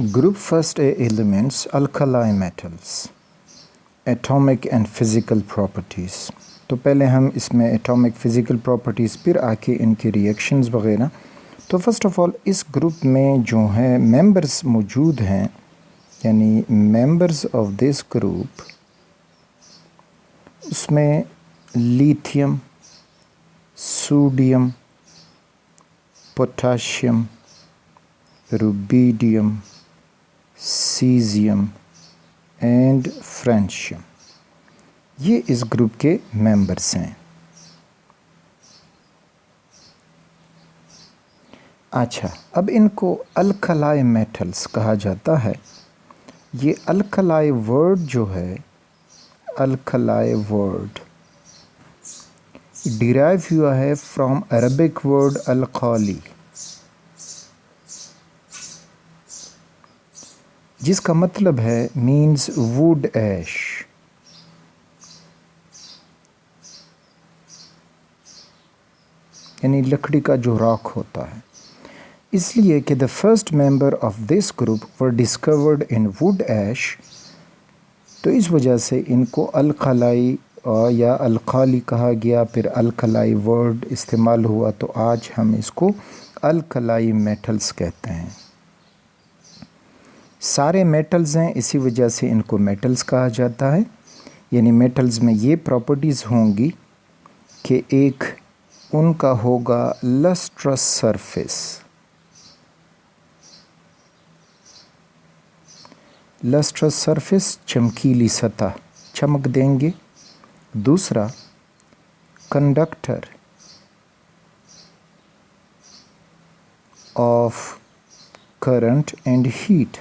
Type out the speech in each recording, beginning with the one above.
Group first A elements alkali metals atomic and physical properties। तो पहले हम इसमें एटॉमिक फ़िज़िकल प्रॉपर्टीज़ फिर आके इनके रिएक्शंस वगैरह। तो फ़र्स्ट ऑफ़ ऑल इस ग्रुप में जो है मेंबर्स मौजूद हैं, यानी मेंबर्स ऑफ दिस ग्रुप, उसमें lithium, sodium, potassium, rubidium, caesium and francium, ये इस ग्रुप के मेंबर्स हैं। अच्छा, अब इनको अल्कलाई मेटल्स कहा जाता है। ये अल्कलाई वर्ड जो है, अल्कलाई वर्ड डिराइव हुआ है फ्रॉम अरबिक वर्ड अल्काली, जिसका मतलब है मीन्स वुड ऐश। यानी लकड़ी का जो राख होता है। इसलिए कि the first member of this group were discovered in wood ash, तो इस वजह से इनको अल्कलाई या अल्काली कहा गया। फिर अल्कलाई वर्ड इस्तेमाल हुआ, तो आज हम इसको अल्कलाई मेटल्स कहते हैं। सारे मेटल्स हैं, इसी वजह से इनको मेटल्स कहा जाता है। यानी मेटल्स में ये प्रॉपर्टीज़ होंगी कि एक उनका होगा लस्ट्रस सरफेस, लस्ट्रस सरफेस चमकीली सतह, चमक देंगे। दूसरा conductor of current and heat,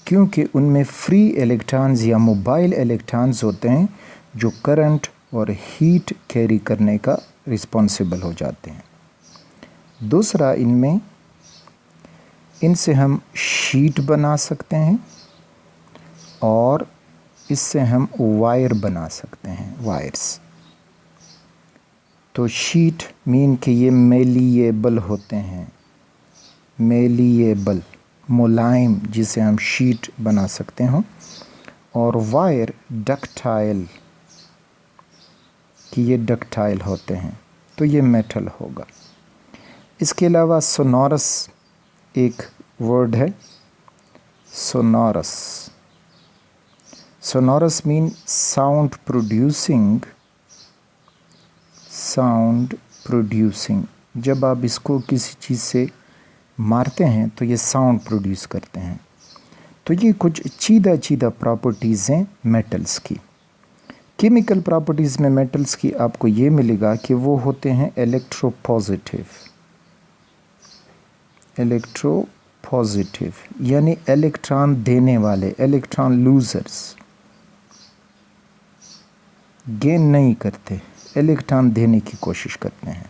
क्योंकि उनमें फ्री इलेक्ट्रॉन्स या मोबाइल इलेक्ट्रॉन्स होते हैं जो करंट और हीट कैरी करने का रिस्पॉन्सिबल हो जाते हैं। दूसरा, इनसे हम शीट बना सकते हैं और इससे हम वायर बना सकते हैं, वायर्स। तो शीट मीन कि ये मेलिएबल होते हैं, मेलिएबल, मुलायम, जिसे हम शीट बना सकते हो। और वायर डक्टाइल, कि ये डक्टाइल होते हैं, तो ये मेटल होगा। इसके अलावा सोनोरस एक वर्ड है, sonorous. Sonorous mean sound producing, sound producing. जब आप इसको किसी चीज़ से मारते हैं तो ये साउंड प्रोड्यूस करते हैं। तो ये कुछ चीदा प्रॉपर्टीज़ हैं मेटल्स की। केमिकल प्रॉपर्टीज़ में मेटल्स की आपको ये मिलेगा कि वो होते हैं इलेक्ट्रोपॉजिटिव, इलेक्ट्रोपॉजिटिव यानी इलेक्ट्रॉन देने वाले, इलेक्ट्रॉन लूजर्स, गेन नहीं करते, इलेक्ट्रॉन देने की कोशिश करते हैं।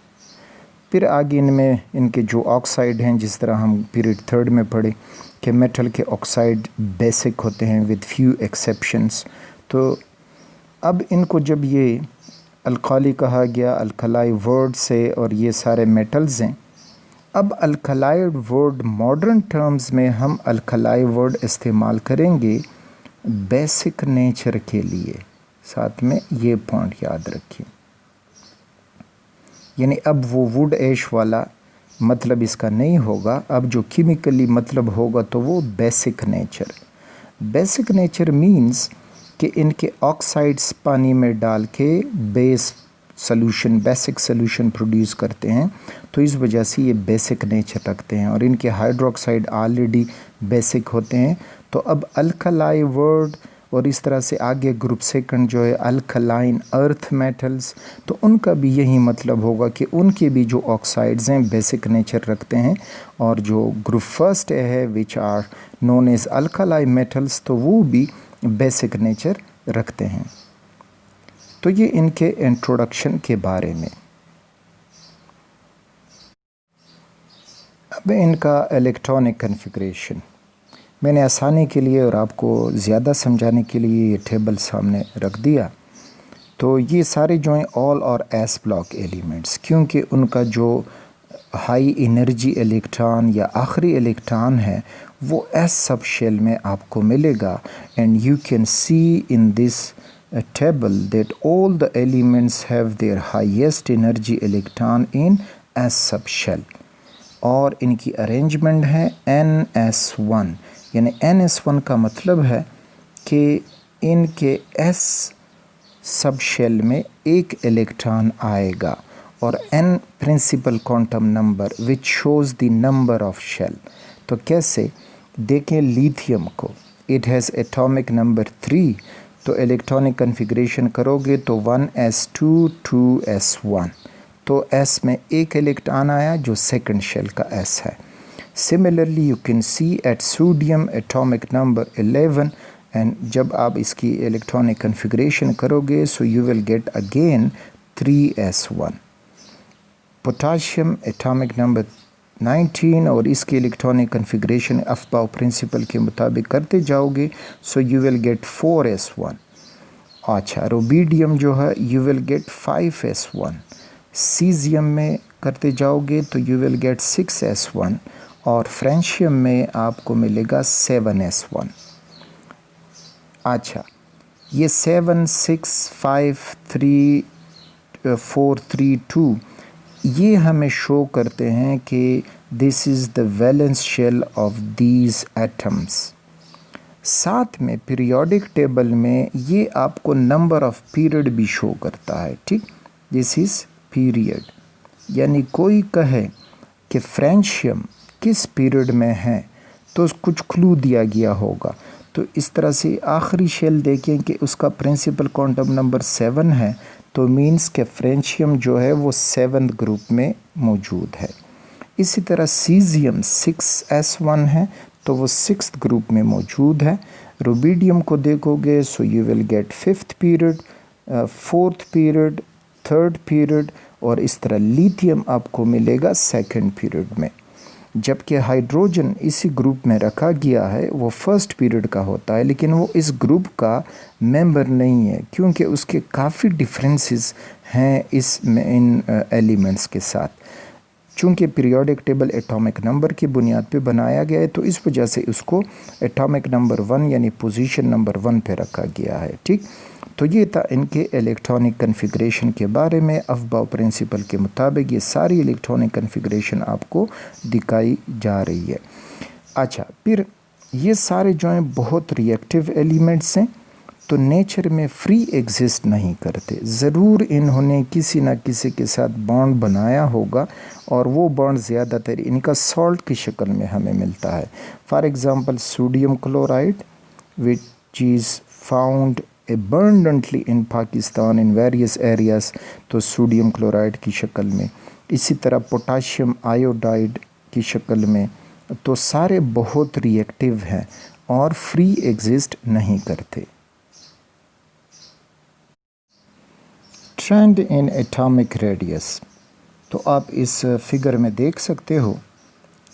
फिर आगे इनमें इनके जो ऑक्साइड हैं, जिस तरह हम पीरियड थर्ड में पढ़े कि मेटल के ऑक्साइड बेसिक होते हैं विद फ्यू एक्सेप्शंस। तो अब इनको जब ये अल्काली कहा गया अल्कलाई वर्ड से, और ये सारे मेटल्स हैं, अब अल्कलाई वर्ड मॉडर्न टर्म्स में हम अल्कलाई वर्ड इस्तेमाल करेंगे बेसिक नेचर के लिए। साथ में ये पॉइंट याद रखिए, यानी अब वो वुड ऐश वाला मतलब इसका नहीं होगा। अब जो केमिकली मतलब होगा तो वो basic nature. Basic nature means कि इनके ऑक्साइड्स पानी में डाल के base solution, basic solution produce करते हैं, तो इस वजह से ये बेसिक नेचर रखते हैं। और इनके हाइड्रोक्साइड ऑलरेडी बेसिक होते हैं। तो अब अल्कलाई वर्ड और इस तरह से आगे ग्रुप सेकंड जो है अल्कलाइन अर्थ मेटल्स, तो उनका भी यही मतलब होगा कि उनके भी जो ऑक्साइड्स हैं बेसिक नेचर रखते हैं। और जो ग्रुप फर्स्ट है which are known as alkali metals, तो वो भी बेसिक नेचर रखते हैं। तो ये इनके इंट्रोडक्शन के बारे में। अब इनका इलेक्ट्रॉनिक कॉन्फ़िगरेशन मैंने आसानी के लिए और आपको ज़्यादा समझाने के लिए ये टेबल सामने रख दिया। तो ये सारे जो हैं ऑल और एस ब्लॉक एलिमेंट्स, क्योंकि उनका जो हाई एनर्जी इलेक्ट्रॉन या आखिरी इलेक्ट्रॉन है वो एस सब शेल में आपको मिलेगा। And you can C in this table that all the elements have their highest energy electron in s subshell और इनकी अरेंजमेंट है ns1, यानी ns1 का मतलब है कि इनके s सब शेल में एक इलेक्ट्रॉन आएगा और n principal quantum number which shows the number of shell. तो कैसे देखें लिथियम को, इट हैज़ एटॉमिक नंबर 3, तो इलेक्ट्रॉनिक कन्फिग्रेशन करोगे तो 1s2 2s1, तो s में एक इलेक्ट्रॉन आया जो सेकंड शेल का s है। Similarly you can see at sodium atomic number 11, and जब आप इसकी इलेक्ट्रॉनिक कन्फिग्रेशन करोगे so you will get again 3s1। Potassium atomic number 19 और इसकी इलेक्ट्रॉनिक कन्फिग्रेशन अफबाउ प्रिंसिपल के मुताबिक करते जाओगे सो यू विल गेट 4s1। अच्छा, रुबिडियम जो है you will gate 5s1। Caesium में करते जाओगे तो यू विल गेट 6s1 और फ्रेंशियम में आपको मिलेगा 7s1। अच्छा, ये 7 6 5 3 4 3 2 ये हमें शो करते हैं कि this is the valence shell of these atoms. साथ में पीरियोडिक टेबल में ये आपको नंबर ऑफ पीरियड भी शो करता है, ठीक, दिस इज़ पीरियड। यानी कोई कहे कि फ्रेंशियम किस पीरियड में है तो कुछ क्लू दिया गया होगा। तो इस तरह से आखिरी शेल देखें कि उसका प्रिंसिपल क्वांटम नंबर 7 है, तो मीन्स के फ्रेंशियम जो है वो 7th ग्रुप में मौजूद है। इसी तरह सीजियम 6s1 है तो वो 6th ग्रुप में मौजूद है। रुबिडियम को देखोगे सो you will gate 5th period, 4th period, 3rd period, और इस तरह लिथियम आपको मिलेगा 2nd पीरियड में। जबकि हाइड्रोजन इसी ग्रुप में रखा गया है वो 1st पीरियड का होता है, लेकिन वो इस ग्रुप का मेंबर नहीं है क्योंकि उसके काफ़ी डिफरेंसेस हैं इन एलिमेंट्स के साथ। चूँकि पीरियोडिक टेबल एटॉमिक नंबर की बुनियाद पे बनाया गया है तो इस वजह से उसको एटॉमिक नंबर 1 यानी पोजीशन नंबर 1 पे रखा गया है, ठीक। तो ये था इनके इलेक्ट्रॉनिक कन्फिग्रेशन के बारे में। अफबाउ प्रिंसिपल के मुताबिक ये सारी इलेक्ट्रॉनिक कन्फिग्रेशन आपको दिखाई जा रही है। अच्छा, फिर ये सारे जो हैं बहुत रिएक्टिव एलिमेंट्स हैं, तो नेचर में फ्री एग्जिस्ट नहीं करते। ज़रूर इन्होंने किसी न किसी के साथ बॉन्ड बनाया होगा और वो बॉन्ड ज़्यादातर इनका सॉल्ट की शक्ल में हमें मिलता है। For example sodium chloride which is found abundantly in Pakistan in various areas, तो सोडियम क्लोराइड की शक्ल में, इसी तरह पोटाशियम आयोडाइड की शक्ल में, तो सारे बहुत रिएक्टिव हैं और फ्री एग्जिस्ट नहीं करते। ट्रेंड इन एटॉमिक रेडियस, तो आप इस फिगर में देख सकते हो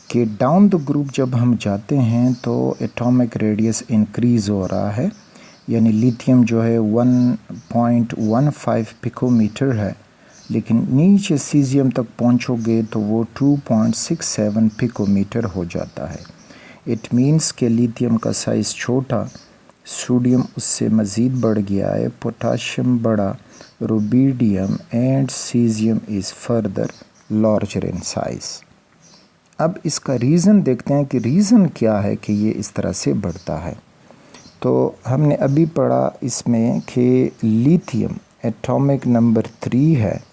कि डाउन द ग्रुप जब हम जाते हैं तो एटॉमिक रेडियस इंक्रीज़ हो रहा है, यानी लिथियम जो है 1.15 पिकोमीटर है, लेकिन नीचे सीजियम तक पहुंचोगे तो वो 2.67 पिकोमीटर हो जाता है। इट मींस के लिथियम का साइज़ छोटा, सोडियम उससे मज़ीद बढ़ गया है, पोटाशियम बड़ा, rubidium and caesium is further larger in size. अब इसका रीज़न देखते हैं कि रीज़न क्या है कि ये इस तरह से बढ़ता है। तो हमने अभी पढ़ा इसमें कि लिथियम एटॉमिक नंबर 3 है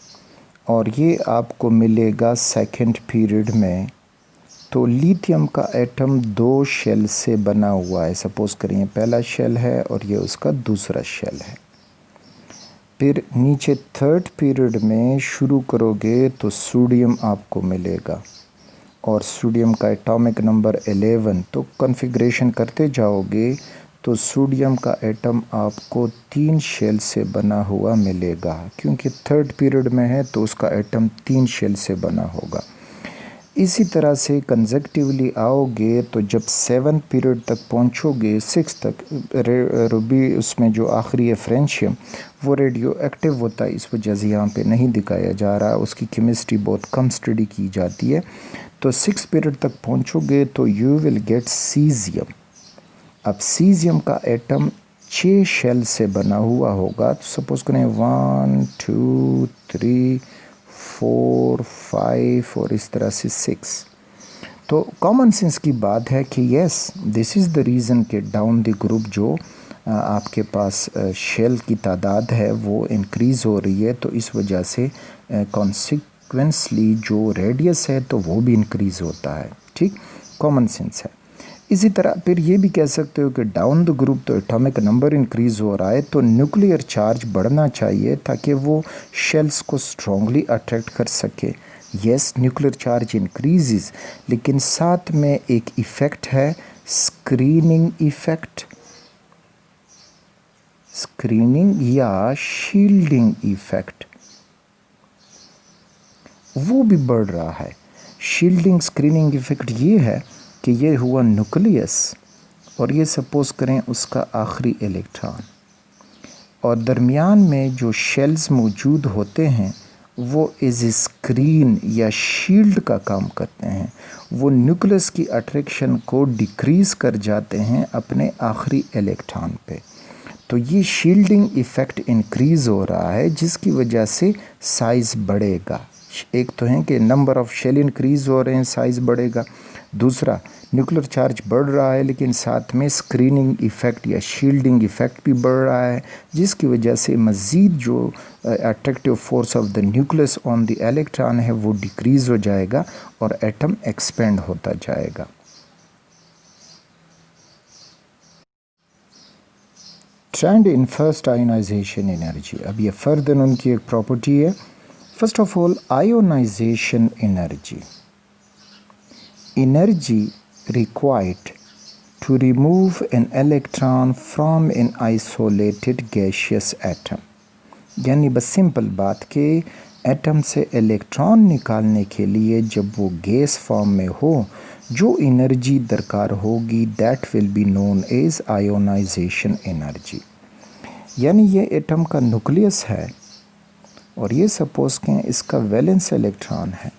और ये आपको मिलेगा 2nd पीरियड में। तो लिथियम का एटम 2 शेल से बना हुआ है। सपोज़ करिए पहला शेल है और ये उसका दूसरा शेल है। फिर नीचे 3rd पीरियड में शुरू करोगे तो सोडियम आपको मिलेगा और सोडियम का एटॉमिक नंबर 11। तो कॉन्फ़िगरेशन करते जाओगे तो सोडियम का एटम आपको 3 शेल से बना हुआ मिलेगा, क्योंकि 3rd पीरियड में है तो उसका एटम 3 शेल से बना होगा। इसी तरह से कंसेक्टिवली आओगे तो जब 7th पीरियड तक पहुंचोगे 6 तक रूबी उसमें जो आखिरी है फ्रेंशियम वो रेडियो एक्टिव होता है, इस वजह से यहाँ पे नहीं दिखाया जा रहा, उसकी केमिस्ट्री बहुत कम स्टडी की जाती है। तो 6 पीरियड तक पहुंचोगे तो यू विल गेट सीजियम। अब सीजियम का एटम 6 शेल से बना हुआ होगा, तो सपोज करें 1 2 3 4 5 और इस तरह से 6। तो कॉमन सेंस की बात है कि yes this is the reason कि डाउन द ग्रुप जो आपके पास शेल की तादाद है वो इंक्रीज़ हो रही है, तो इस वजह से कॉन्सिक्वेंसली जो रेडियस है तो वो भी इंक्रीज़ होता है। ठीक, कॉमन सेंस है। इसी तरह फिर ये भी कह सकते हो कि डाउन द ग्रुप तो एटॉमिक नंबर इंक्रीज़ हो रहा है, तो न्यूक्लियर चार्ज बढ़ना चाहिए ताकि वो शेल्स को स्ट्रॉन्गली अट्रैक्ट कर सके। यस, न्यूक्लियर चार्ज इंक्रीज़, लेकिन साथ में एक इफ़ेक्ट है स्क्रीनिंग इफ़ेक्ट, स्क्रीनिंग या शील्डिंग इफ़ेक्ट, वो भी बढ़ रहा है। शील्डिंग स्क्रीनिंग इफ़ेक्ट ये है कि ये हुआ न्यूक्लियस और ये सपोज़ करें उसका आखिरी इलेक्ट्रॉन, और दरमियान में जो शेल्स मौजूद होते हैं वो एज स्क्रीन या शील्ड का काम करते हैं, वो न्यूक्लियस की अट्रैक्शन को डिक्रीज़ कर जाते हैं अपने आखिरी इलेक्ट्रॉन पे। तो ये शील्डिंग इफ़ेक्ट इंक्रीज़ हो रहा है जिसकी वजह से साइज़ बढ़ेगा। एक तो है कि नंबर ऑफ़ शेल इंक्रीज़ हो रहे हैं, साइज़ बढ़ेगा। दूसरा, न्यूक्लियर चार्ज बढ़ रहा है लेकिन साथ में स्क्रीनिंग इफ़ेक्ट या शील्डिंग इफ़ेक्ट भी बढ़ रहा है, जिसकी वजह से मज़ीद जो attractive force of the nucleus on the electron है वो डिक्रीज़ हो जाएगा और एटम एक्सपेंड होता जाएगा। Trend in first ionization energy, अब ये फर्दर उनकी एक प्रॉपर्टी है। First of all, ionization energy required to remove an electron from an isolated gaseous atom, यानी बस सिंपल बात कि एटम से इलेक्ट्रॉन निकालने के लिए जब वो गैस फॉर्म में हो जो एनर्जी दरकार होगी that will be known as ionization energy. यानी ये एटम का न्यूक्लियस है और ये सपोज करें इसका वैलेंस इलेक्ट्रॉन है,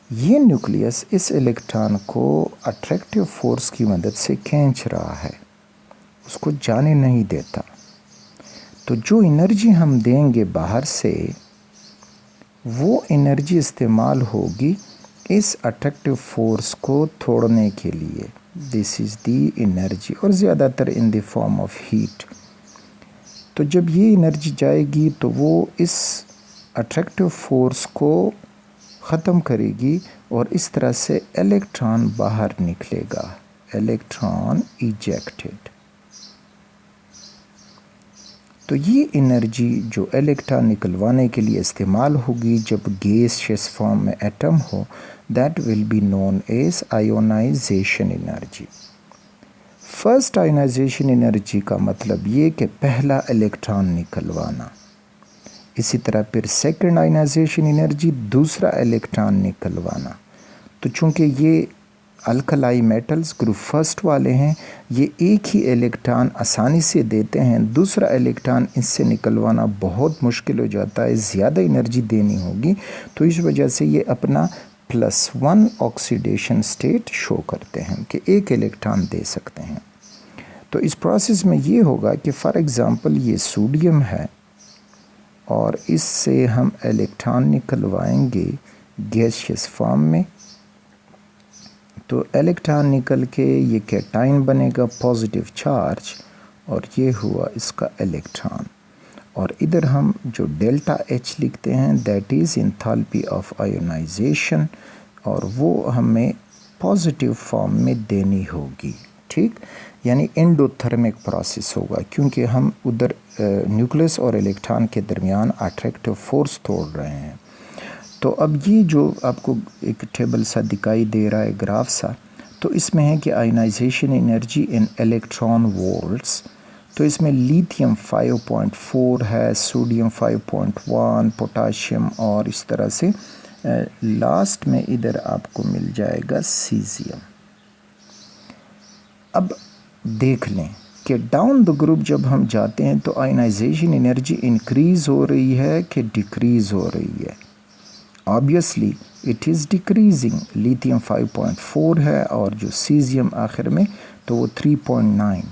ये न्यूक्लियस इस इलेक्ट्रॉन को अट्रैक्टिव फोर्स की मदद से खींच रहा है, उसको जाने नहीं देता। तो जो एनर्जी हम देंगे बाहर से वो एनर्जी इस्तेमाल होगी इस अट्रैक्टिव फोर्स को तोड़ने के लिए। दिस इज़ दी एनर्जी, और ज़्यादातर in the form of heat. तो जब ये एनर्जी जाएगी तो वो इस अट्रैक्टिव फोर्स को ख़त्म करेगी और इस तरह से इलेक्ट्रॉन बाहर निकलेगा, इलेक्ट्रॉन इजेक्टेड। तो ये एनर्जी जो इलेक्ट्रॉन निकलवाने के लिए इस्तेमाल होगी जब गैसियस फॉर्म में एटम हो that will be known as ionization energy. First ionization energy का मतलब ये कि पहला इलेक्ट्रॉन निकलवाना। इसी तरह फिर सेकंड आयोनाइजेशन एनर्जी दूसरा इलेक्ट्रॉन निकलवाना। तो चूँकि ये अल्कलाई मेटल्स ग्रुप फर्स्ट वाले हैं, ये एक ही इलेक्ट्रॉन आसानी से देते हैं, दूसरा इलेक्ट्रॉन इससे निकलवाना बहुत मुश्किल हो जाता है, ज़्यादा एनर्जी देनी होगी। तो इस वजह से ये अपना +1 ऑक्सीडेशन स्टेट शो करते हैं कि एक इलेक्ट्रॉन दे सकते हैं। तो इस प्रोसेस में ये होगा कि फॉर एग्ज़ाम्पल ये सोडियम है और इससे हम इलेक्ट्रॉन निकलवाएंगे गैसियस फॉर्म में। तो इलेक्ट्रॉन निकल के ये कैटाइन बनेगा पॉजिटिव चार्ज और ये हुआ इसका इलेक्ट्रॉन। और इधर हम जो डेल्टा H लिखते हैं that is enthalpy of ionization, और वो हमें पॉजिटिव फॉर्म में देनी होगी। ठीक, यानी एंडोथर्मिक प्रोसेस होगा क्योंकि हम उधर न्यूक्लियस और इलेक्ट्रॉन के दरमियान अट्रैक्टिव फोर्स तोड़ रहे हैं। तो अब ये जो आपको एक टेबल सा दिखाई दे रहा है, ग्राफ सा, तो इसमें है कि ionization energy in electron volts. तो इसमें लिथियम 5.4 है, सोडियम 5.1, पोटाशियम और इस तरह से लास्ट में इधर आपको मिल जाएगा सीजियम। अब देख लें कि डाउन द ग्रुप जब हम जाते हैं तो आयनाइजेशन एनर्जी इंक्रीज़ हो रही है कि डिक्रीज़ हो रही है। Obviously it is decreasing. Lithium 5.4 है और जो सीजियम आखिर में तो वो 3.9।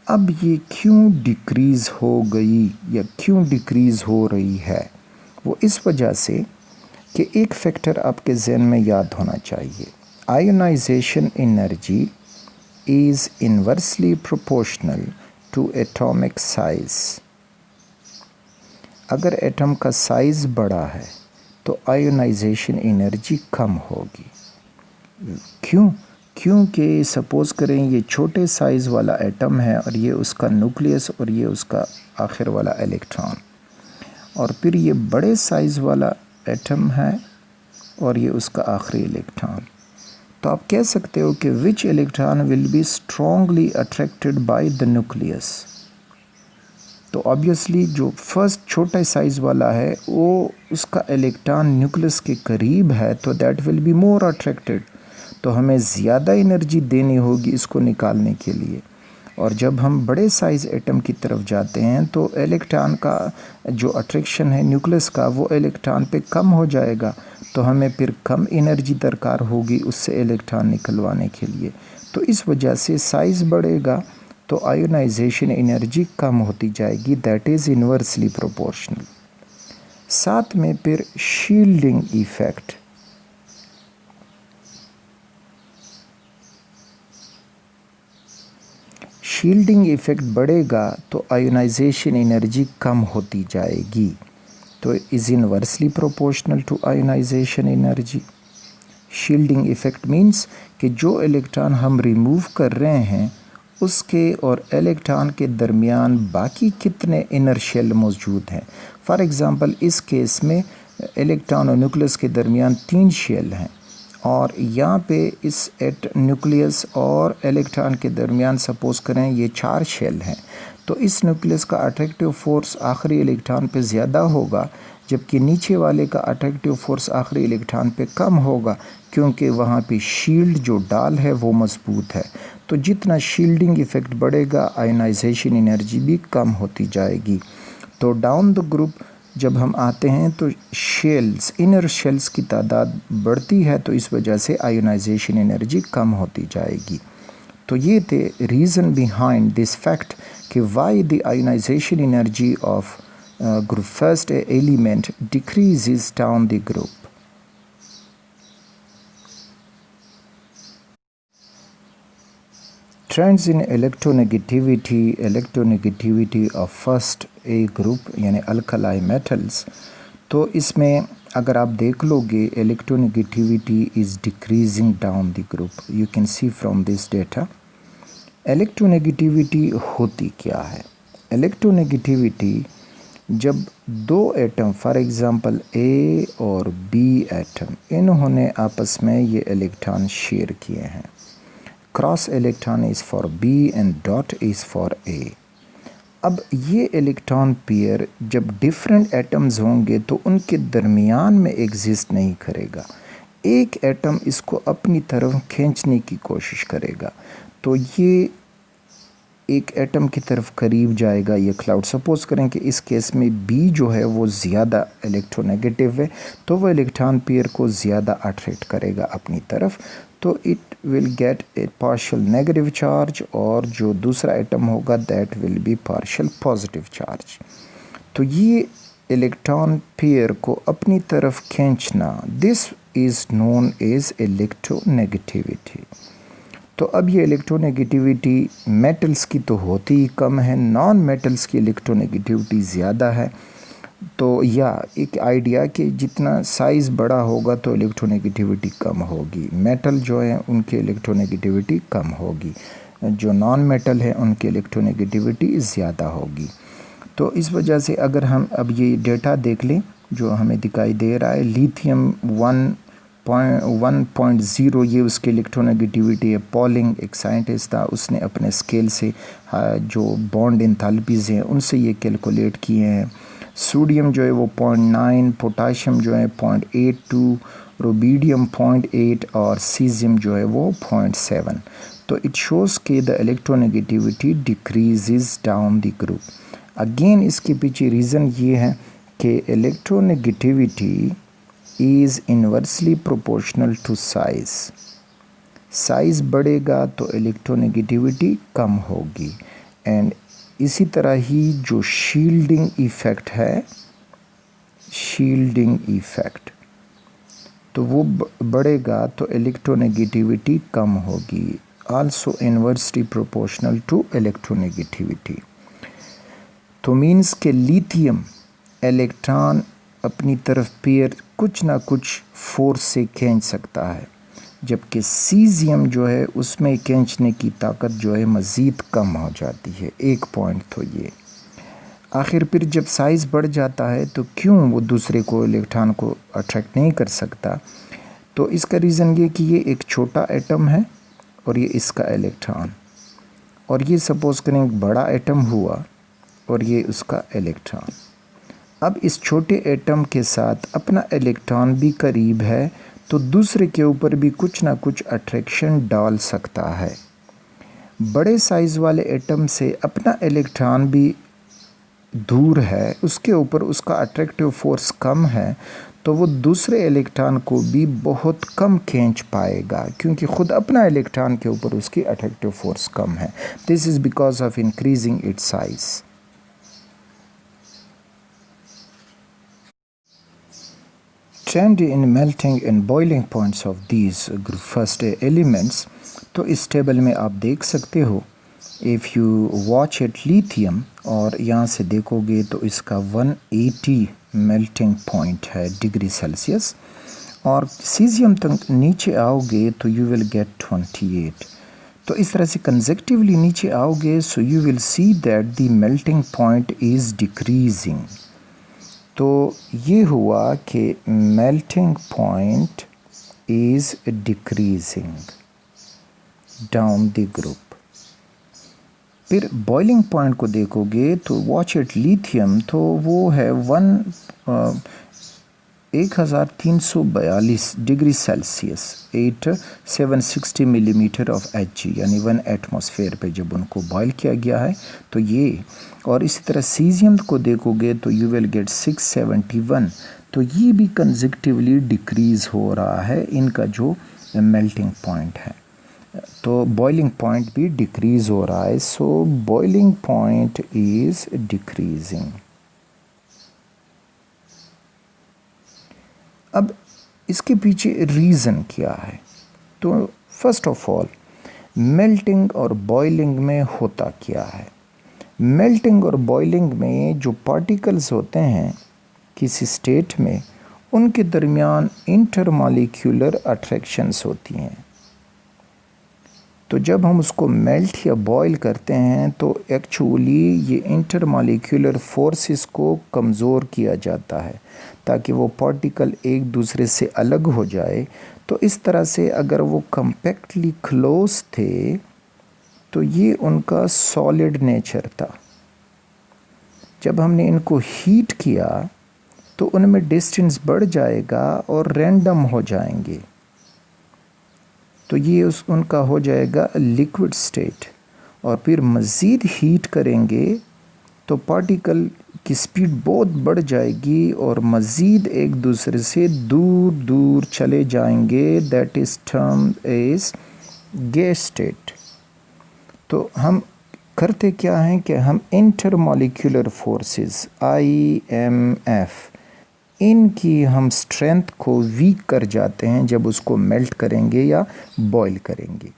अब ये क्यों डिक्रीज़ हो गई या क्यों डिक्रीज़ हो रही है? वो इस वजह से कि एक फैक्टर आपके जहन में याद होना चाहिए। Ionization energy is inversely proportional to atomic size। अगर एटम का साइज़ बड़ा है तो आयोनाइजेशन एनर्जी कम होगी। क्यों? क्योंकि सपोज़ करें ये छोटे साइज़ वाला एटम है और ये उसका न्यूक्लियस और ये उसका आखिर वाला इलेक्ट्रॉन, और फिर ये बड़े साइज़ वाला एटम है और ये उसका आखिरी इलेक्ट्रॉन। तो आप कह सकते हो कि which electron will be strongly attracted by the nucleus. तो ऑब्वियसली जो फर्स्ट छोटा साइज़ वाला है वो उसका इलेक्ट्रॉन न्यूक्लियस के करीब है तो that will be more attracted. तो हमें ज़्यादा एनर्जी देनी होगी इसको निकालने के लिए। और जब हम बड़े साइज़ एटम की तरफ जाते हैं तो इलेक्ट्रॉन का जो अट्रैक्शन है न्यूक्लियस का वो इलेक्ट्रॉन पे कम हो जाएगा, तो हमें फिर कम एनर्जी दरकार होगी उससे इलेक्ट्रॉन निकलवाने के लिए। तो इस वजह से साइज़ बढ़ेगा तो आयोनाइजेशन एनर्जी कम होती जाएगी। That is inversely proportional. साथ में फिर शील्डिंग इफ़ेक्ट। शील्डिंग इफ़ेक्ट बढ़ेगा तो आयोनाइजेशन एनर्जी कम होती जाएगी। तो is inversely proportional to ionization energy. Shielding effect means कि जो इलेक्ट्रॉन हम रिमूव कर रहे हैं उसके और इलेक्ट्रॉन के दरमियान बाकी कितने इनर शेल मौजूद हैं। फॉर एग्ज़ाम्पल इस केस में इलेक्ट्रॉन और न्यूक्लियस के दरमियान 3 शेल हैं और यहाँ पे इस न्यूक्लियस और इलेक्ट्रॉन के दरमियान सपोज़ करें ये 4 शेल हैं। तो इस न्यूक्लियस का अट्रैक्टिव फ़ोर्स आखिरी इलेक्ट्रॉन पे ज़्यादा होगा, जबकि नीचे वाले का अट्रैक्टिव फ़ोर्स आखिरी इलेक्ट्रॉन पे कम होगा, क्योंकि वहाँ पे शील्ड जो डाल है वो मज़बूत है। तो जितना शील्डिंग इफ़ेक्ट बढ़ेगा आयोनाइजेशन एनर्जी भी कम होती जाएगी। तो डाउन द ग्रुप जब हम आते हैं तो शेल्स, इनर शेल्स की तादाद बढ़ती है, तो इस वजह से आयोनाइजेशन एनर्जी कम होती जाएगी। तो ये थे रीज़न बिहाइंड दिस फैक्ट कि why the ionization energy of group first element decreases down the group. Trends in electronegativity of first A group यानी अल्कलाई मेटल्स। तो इसमें अगर आप देख लोगे electronegativity is decreasing down the group. You can see from this data. Electronegativity होती क्या है? इलेक्ट्रोनेगेटिविटी जब दो एटम फॉर एग्ज़ाम्पल ए और बी एटम इन्होंने आपस में ये इलेक्ट्रॉन शेयर किए हैं। Cross electron is for B and dot is for A. अब ये इलेक्ट्रॉन पेयर जब डिफरेंट एटम्स होंगे तो उनके दरमियान में एग्जिस्ट नहीं करेगा। एक एटम इसको अपनी तरफ खींचने की कोशिश करेगा तो ये एक एटम की तरफ करीब जाएगा ये क्लाउड। सपोज़ करें कि इस केस में बी जो है वो ज़्यादा इलेक्ट्रोनेगेटिव है तो वह इलेक्ट्रॉन पेयर को ज़्यादा अट्रैक्ट करेगा अपनी तरफ, तो it will get a partial negative charge, और जो दूसरा एटम होगा that will be partial positive charge. तो ये इलेक्ट्रॉन पेयर को अपनी तरफ खींचना, this is known as electronegativity. तो अब ये इलेक्ट्रोनेगेटिविटी मेटल्स की तो होती ही कम है, नॉन मेटल्स की इलेक्ट्रोनेगेटिविटी ज़्यादा है। तो या एक आइडिया कि जितना साइज़ बड़ा होगा तो इलेक्ट्रोनेगेटिविटी कम होगी। मेटल जो है उनकी इलेक्ट्रोनेगेटिविटी कम होगी, जो नॉन मेटल है उनकी इलेक्ट्रोनेगेटिविटी ज़्यादा होगी। तो इस वजह से अगर हम अब ये डेटा देख लें जो हमें दिखाई दे रहा है, लिथियम 1.0 ये उसकी इलेक्ट्रोनेगेटिविटी है। पॉलिंग एक साइंटिस्ट था, उसने अपने स्केल से जो बॉन्ड एंथैल्पीज़ हैं उनसे ये कैलकुलेट किए हैं। सोडियम जो है वो 0.9, पोटाशियम जो है 0.82, रुबिडियम 0.8 और सीजियम जो है वो 0.7। तो इट शोज़ कि the electronegativity decreases down the group. Again इसके पीछे रीज़न ये है कि electronegativity is inversely proportional to size. Size बढ़ेगा तो इलेक्ट्रोनेगेटिविटी कम होगी। एंड इसी तरह ही जो शील्डिंग इफ़ेक्ट है, शील्डिंग इफ़ेक्ट, तो वो बढ़ेगा तो इलेक्ट्रोनेगेटिविटी कम होगी। Also inversely proportional to electronegativity. तो मीन्स के लिथियम इलेक्ट्रॉन अपनी तरफ पेयर कुछ ना कुछ फोर्स से खींच सकता है, जबकि सीजियम जो है उसमें खींचने की ताकत जो है मज़ीद कम हो जाती है। एक पॉइंट तो ये। आखिर फिर जब साइज़ बढ़ जाता है तो क्यों वो दूसरे को इलेक्ट्रॉन को अट्रैक्ट नहीं कर सकता? तो इसका रीज़न ये कि ये एक छोटा एटम है और ये इसका इलेक्ट्रॉन, और ये सपोज़ करें एक बड़ा एटम हुआ और ये उसका इलेक्ट्रॉन। अब इस छोटे एटम के साथ अपना इलेक्ट्रॉन भी करीब है तो दूसरे के ऊपर भी कुछ ना कुछ अट्रैक्शन डाल सकता है। बड़े साइज़ वाले एटम से अपना इलेक्ट्रॉन भी दूर है, उसके ऊपर उसका अट्रैक्टिव फोर्स कम है, तो वो दूसरे इलेक्ट्रॉन को भी बहुत कम खींच पाएगा क्योंकि ख़ुद अपना इलेक्ट्रॉन के ऊपर उसकी अट्रैक्टिव फोर्स कम है। This is because of increasing its size. Trend in melting and boiling points of these first elements. तो इस टेबल में आप देख सकते हो, if you watch it lithium और यहाँ से देखोगे तो इसका 180 मेल्टिंग पॉइंट है डिग्री सेल्सियस, और सीजियम तक नीचे आओगे तो यू विल गेट 28। तो इस तरह से कंसेक्टिवली नीचे आओगे सो you will see that the melting point is decreasing. तो ये हुआ कि melting point is decreasing down the group. फिर बॉइलिंग पॉइंट को देखोगे तो वॉच इट लिथियम, तो वो है 1342 degree Celsius 760 millimetre of Hg, यानी 1 एटमॉस्फेयर पे जब उनको बॉयल किया गया है तो ये। और इसी तरह सीजियम को देखोगे तो यू विल गेट 671। तो ये भी कंसेक्टिवली डिक्रीज़ हो रहा है इनका जो मेल्टिंग पॉइंट है, तो बॉइलिंग पॉइंट भी डिक्रीज़ हो रहा है। सो बॉइलिंग पॉइंट इज़ डिक्रीजिंग। अब इसके पीछे रीज़न क्या है? तो फर्स्ट ऑफ ऑल मेल्टिंग और बॉइलिंग में होता क्या है? मेल्टिंग और बॉइलिंग में जो पार्टिकल्स होते हैं किसी स्टेट में, उनके दरमियान इंटरमॉलिक्यूलर अट्रैक्शंस होती हैं। तो जब हम उसको मेल्ट या बॉयल करते हैं तो एक्चुअली ये इंटरमॉलिक्यूलर फोर्सेस को कमज़ोर किया जाता है ताकि वो पार्टिकल एक दूसरे से अलग हो जाए। तो इस तरह से अगर वो कम्पैक्टली क्लोज थे तो ये उनका सॉलिड नेचर था। जब हमने इनको हीट किया तो उनमें डिस्टेंस बढ़ जाएगा और रैंडम हो जाएंगे, तो ये उनका हो जाएगा लिक्विड स्टेट। और फिर मज़ीद हीट करेंगे तो पार्टिकल की स्पीड बहुत बढ़ जाएगी और मज़ीद एक दूसरे से दूर दूर चले जाएंगे। That is term is gas state. तो हम करते क्या हैं कि हम इंटरमॉलिक्यूलर फोर्सेस IMF, इनकी हम स्ट्रेंथ को वीक कर जाते हैं जब उसको मेल्ट करेंगे या बॉईल करेंगे।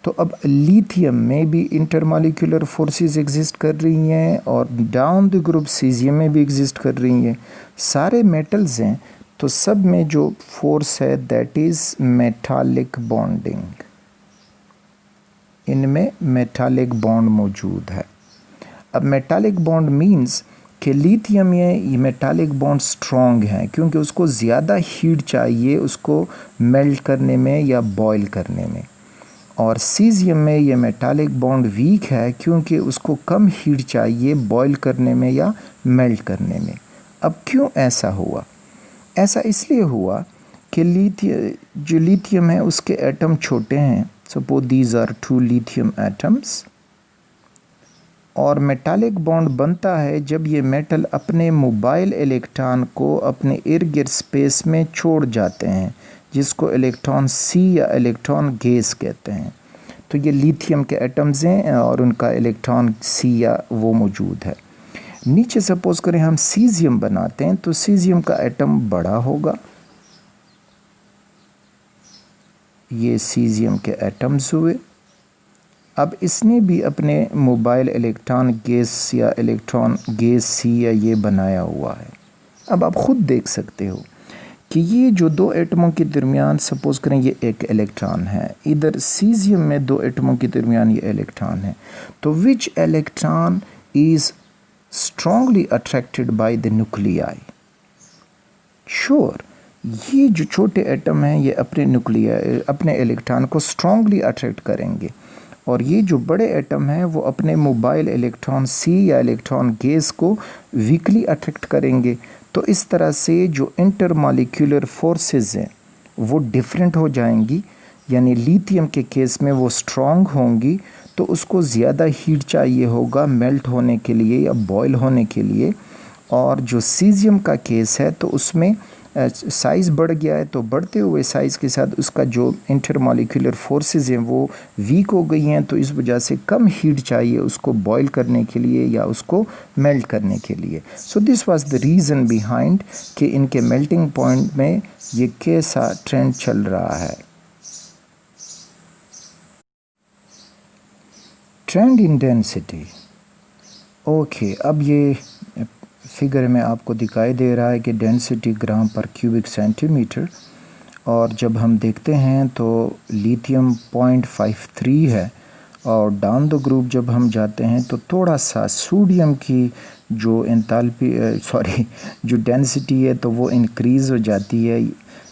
तो अब लिथियम में भी इंटरमॉलिक्यूलर फोर्सेस एग्जिस्ट कर रही हैं और डाउन द ग्रुप सीजियम में भी एग्जिस्ट कर रही हैं। सारे मेटल्स हैं तो सब में जो फोर्स है दैट इज़ मेटालिक बॉन्डिंग। इनमें मेटालिक बॉन्ड मौजूद है। अब मेटालिक बॉन्ड मीन्स कि लिथियम में ये मेटालिक बॉन्ड स्ट्रॉन्ग हैं क्योंकि उसको ज़्यादा हीट चाहिए उसको मेल्ट करने में या बॉईल करने में। और सीज़ियम में ये मेटालिक बॉन्ड वीक है क्योंकि उसको कम हीट चाहिए बॉयल करने में या मेल्ट करने में। अब क्यों ऐसा हुआ? ऐसा इसलिए हुआ कि जो लिथियम है उसके एटम छोटे हैं। Suppose these are 2 lithium atoms, और मेटालिक बॉन्ड बनता है जब ये मेटल अपने मोबाइल इलेक्ट्रॉन को अपने इर्द गिर्द स्पेस में छोड़ जाते हैं, जिसको इलेक्ट्रॉन सी या इलेक्ट्रॉन गैस कहते हैं। तो ये लिथियम के एटम्स हैं और उनका इलेक्ट्रॉन सी या वो मौजूद है। नीचे सपोज करें हम सीज़ियम बनाते हैं तो सीज़ियम का एटम बड़ा होगा। ये सीज़ियम के एटम्स हुए। अब इसने भी अपने मोबाइल इलेक्ट्रॉन गैस या इलेक्ट्रॉन गैस सी या ये बनाया हुआ है। अब आप ख़ुद देख सकते हो कि ये जो दो एटमों के दरमियान सपोज करें ये एक इलेक्ट्रॉन है, इधर सीज़ियम में दो एटमों के दरमियान ये इलेक्ट्रॉन है, तो which electron is strongly attracted by the nuclei? Sure, ये जो छोटे एटम हैं ये अपने इलेक्ट्रॉन को स्ट्रांगली अट्रैक्ट करेंगे, और ये जो बड़े एटम हैं वो अपने मोबाइल इलेक्ट्रॉन सी या इलेक्ट्रॉन गैस को वीकली अट्रैक्ट करेंगे। तो इस तरह से जो इंटरमॉलिक्यूलर फोर्सेस हैं वो डिफरेंट हो जाएंगी, यानी लिथियम के केस में वो स्ट्रॉन्ग होंगी तो उसको ज़्यादा हीट चाहिए होगा मेल्ट होने के लिए या बॉयल होने के लिए, और जो सीज़ियम का केस है तो उसमें साइज़ बढ़ गया है, तो बढ़ते हुए साइज़ के साथ उसका जो इंटरमॉलिक्यूलर फोर्सेस हैं वो वीक हो गई हैं, तो इस वजह से कम हीट चाहिए उसको बॉयल करने के लिए या उसको मेल्ट करने के लिए। So this was the reason behind कि इनके मेल्टिंग पॉइंट में ये कैसा ट्रेंड चल रहा है। ट्रेंड इन डेंसिटी। ओके, अब ये फिगर में आपको दिखाई दे रहा है कि डेंसिटी ग्राम पर क्यूबिक सेंटीमीटर, और जब हम देखते हैं तो लिथियम 0.53 है, और डाउन द ग्रुप जब हम जाते हैं तो थोड़ा सा सोडियम की जो जो डेंसिटी है तो वो इंक्रीज़ हो जाती है,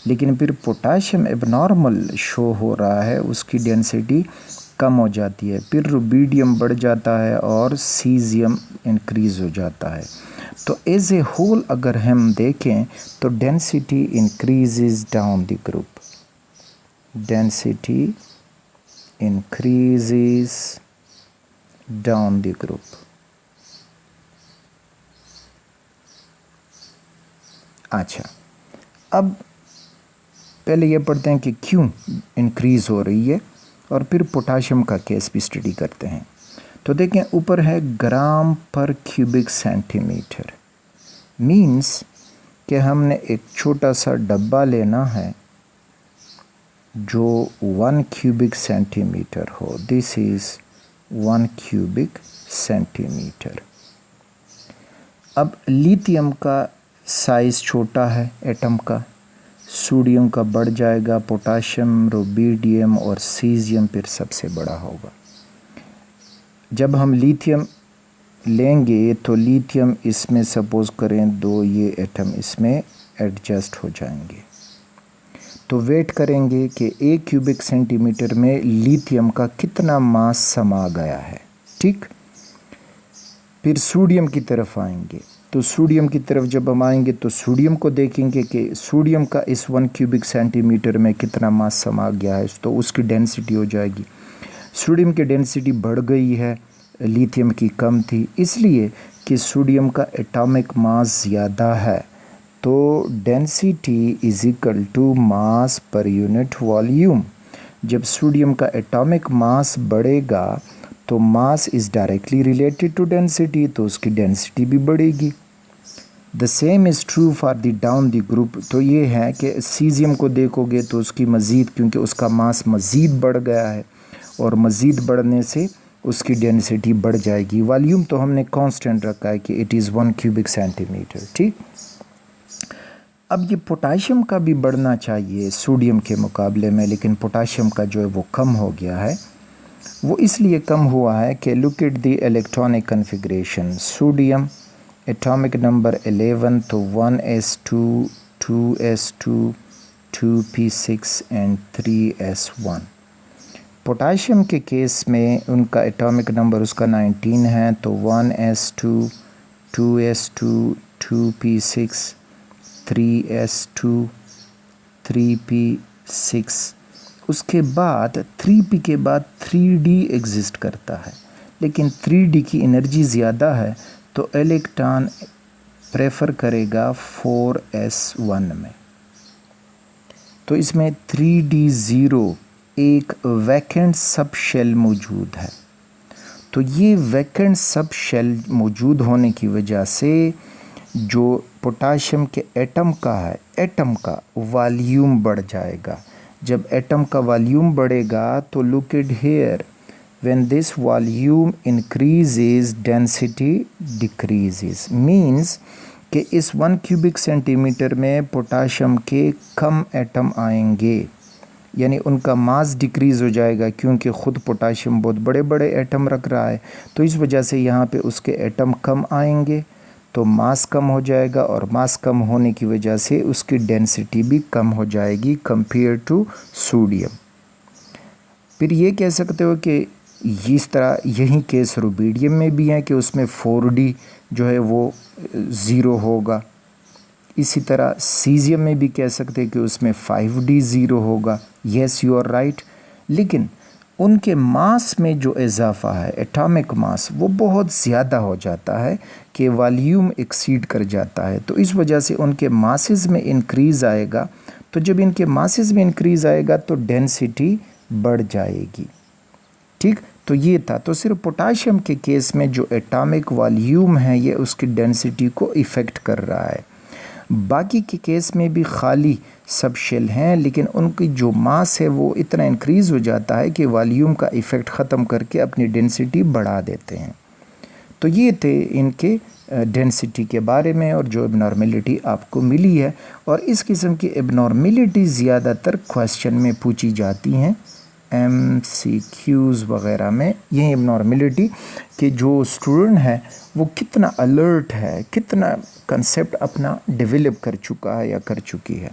लेकिन फिर पोटाशियम एबनॉर्मल शो हो रहा है, उसकी डेंसिटी कम हो जाती है, फिर रुबीडियम बढ़ जाता है और सीज़ियम इंक्रीज़ हो जाता है। तो एज ए होल अगर हम देखें तो density increases down the group, density increases down the group. अच्छा, अब पहले ये पढ़ते हैं कि क्यों इंक्रीज़ हो रही है, और फिर पोटाशियम का केस भी स्टडी करते हैं। तो देखें ऊपर है ग्राम पर क्यूबिक सेंटीमीटर, मीन्स कि हमने एक छोटा सा डब्बा लेना है जो 1 क्यूबिक सेंटीमीटर हो। This is 1 cubic centimetre. अब लिथियम का साइज़ छोटा है एटम का, सोडियम का बढ़ जाएगा, पोटाशियम, रुबीडियम और सीज़ियम फिर सबसे बड़ा होगा। जब हम लिथियम लेंगे तो लिथियम इसमें सपोज़ करें दो ये एटम इसमें एडजस्ट हो जाएंगे, तो वेट करेंगे कि 1 क्यूबिक सेंटीमीटर में लिथियम का कितना मास समा गया है। ठीक, फिर सोडियम की तरफ आएंगे, तो सोडियम की तरफ जब हम आएंगे तो सोडियम को देखेंगे कि सोडियम का इस 1 क्यूबिक सेंटीमीटर में कितना मास समा गया है, तो उसकी डेंसिटी हो जाएगी। सोडियम की डेंसिटी बढ़ गई है, लिथियम की कम थी, इसलिए कि सोडियम का एटॉमिक मास ज़्यादा है, तो density is equal to mass per unit volume. जब सोडियम का एटॉमिक मास बढ़ेगा तो mass is directly related to density, तो उसकी डेंसिटी भी बढ़ेगी। The same is true for the down the group. तो ये है कि सीज़ियम को देखोगे तो उसकी मज़ीद, क्योंकि उसका मास मज़ीद बढ़ गया है और मज़ीद बढ़ने से उसकी डेंसिटी बढ़ जाएगी। वॉल्यूम तो हमने कांस्टेंट रखा है कि इट इज़ 1 क्यूबिक सेंटीमीटर। ठीक, अब ये पोटाशियम का भी बढ़ना चाहिए सोडियम के मुकाबले में, लेकिन पोटाशियम का जो है वो कम हो गया है। वो इसलिए कम हुआ है कि look at the electronic configuration. Sodium atomic number 11, तो 1s2, 2s2, 2p6 and 3s1। Potassium के केस में उनका एटॉमिक नंबर उसका 19 है, तो 1s2 2s2 2p6 3s2 3p6। उसके बाद 3p के बाद 3d एग्जिस्ट करता है, लेकिन 3d की एनर्जी ज़्यादा है तो इलेक्ट्रॉन प्रेफर करेगा 4s1 में। तो इसमें 3d0 एक वैकेंट सब शेल मौजूद है। तो ये वैकेंट सब शेल मौजूद होने की वजह से जो पोटाशियम के एटम का है, एटम का वॉल्यूम बढ़ जाएगा। जब एटम का वॉल्यूम बढ़ेगा तो look at here, when this volume increases density decreases, means कि इस 1 क्यूबिक सेंटीमीटर में पोटाशियम के कम एटम आएंगे, यानी उनका मास डिक्रीज़ हो जाएगा, क्योंकि ख़ुद पोटाशियम बहुत बड़े बड़े एटम रख रहा है। तो इस वजह से यहाँ पे उसके एटम कम आएंगे, तो मास कम हो जाएगा, और मास कम होने की वजह से उसकी डेंसिटी भी कम हो जाएगी कंपेयर टू सोडियम। फिर ये कह सकते हो कि इस तरह यही केस रुबिडियम में भी है कि उसमें 4d जो है वो 0 होगा। इसी तरह सीजियम में भी कह सकते हैं कि उसमें 5d 0 होगा। Yes, you are right. लेकिन उनके मास में जो इजाफा है, एटॉमिक मास, वो बहुत ज़्यादा हो जाता है कि वॉल्यूम एक्सीड कर जाता है। तो इस वजह से उनके मासेस में इंक्रीज़ आएगा। तो जब इनके मासेस में इंक्रीज़ आएगा तो डेंसिटी बढ़ जाएगी। ठीक, तो ये था। तो सिर्फ पोटाशियम के केस में जो एटॉमिक वॉल्यूम है ये उसकी डेंसिटी को इफ़ेक्ट कर रहा है। बाकी के केस में भी खाली सब शेल हैं, लेकिन उनकी जो मास है वो इतना इंक्रीज़ हो जाता है कि वॉल्यूम का इफ़ेक्ट ख़त्म करके अपनी डेंसिटी बढ़ा देते हैं। तो ये थे इनके डेंसिटी के बारे में और जो एबनॉर्मेलिटी आपको मिली है। और इस किस्म की एबनॉर्मेलिटी ज़्यादातर क्वेश्चन में पूछी जाती हैं, MCQs वग़ैरह में। यही एबनॉर्मेलिटी कि जो स्टूडेंट है वो कितना अलर्ट है, कितना कंसेप्ट अपना डेवलप कर चुका है या कर चुकी है।